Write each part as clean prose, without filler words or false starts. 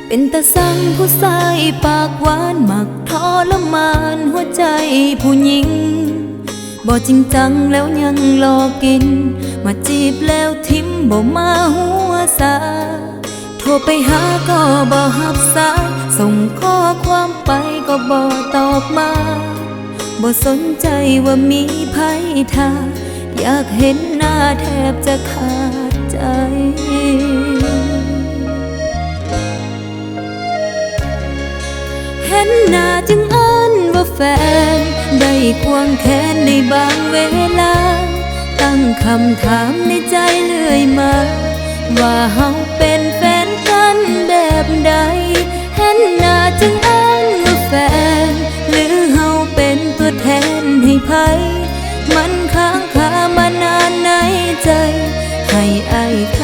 เป็นตาสั่งผู้ชายปากหวานมักทรมานหัวใจผู้หญิงบ่จริงจังแล้วยังหลอกกินมาจีบแล้วทิมบ่มาหัวซาโทรไปหาก็บ่รับสายส่งข้อความไปก็บ่ตอบมาบ่สนใจว่ามีภัยท่าอยากเห็นหน้าแทบจะขาดใจเห็นหน้าจึงอ้อนว่าแฟนได้ควงแขนในบางเวลาตั้งคำถามในใจเรื่อยมาว่าเฮาเป็นแฟนกันแบบใดเห็นหน้าจึงอ้อนว่าแฟนหรือเฮาเป็นตัวแทนให้ภัยมันค้างคามานานในใจให้อ้ายไข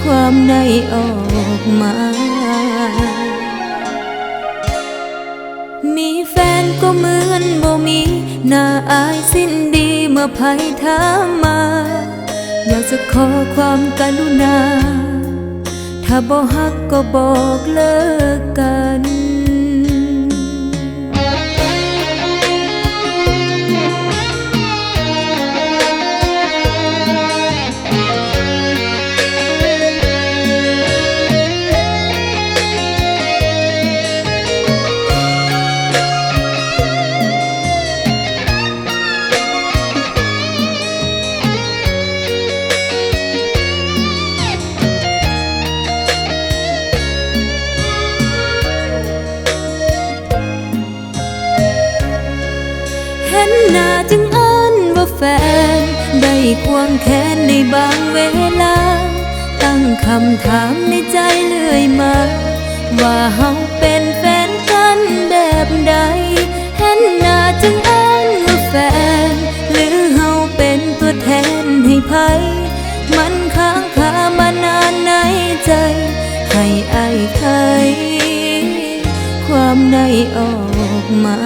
ความในออกมามีแฟนก็เหมือนบ่มีน่าอายสิ้นดีเมื่อภัยถามมาอยากจะขอความกรุณาถ้าบ่ฮักก็บอกเลิกกันเห็นหน้าจึงอ้อนว่าแฟนได้ควงแขนในบางเวลาตั้งคำถามในใจเรื่อยมาว่าเฮาเป็นแฟนกันแบบใดเห็นหน้าจึงอ้อนว่าแฟนหรือเฮาเป็นตัวแทนให้ภัยมันค้างคามานานในใจให้อ้ายไขความในออกมา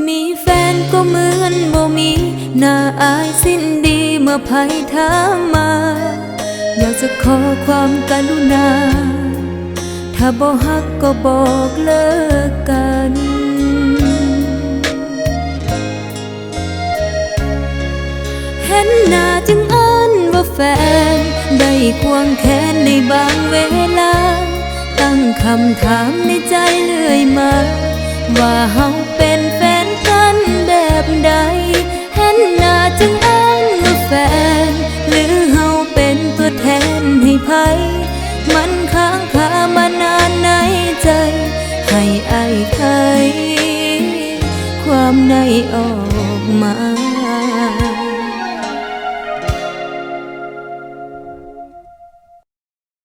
มีแฟนก็เหมือนบ่มีน่าอายสิ้นดีเมื่อภัยถามมาอยากจะขอความกรุณาถ้าบ่ฮักก็บอกเลิกกันเห็นหน้าจึงอ้อนว่าแฟนได้ควงแขนในบางเวลาตั้งคำถามในใจเรื่อยมาว่าเฮาเป็นแฟนกันแบบใดเห็นหน้าจึงอ้อนว่าแฟนหรือเฮาเป็นตัวแทนให้ภัยมันค้างคามานานในใจให้อ้ายไขความในออกมา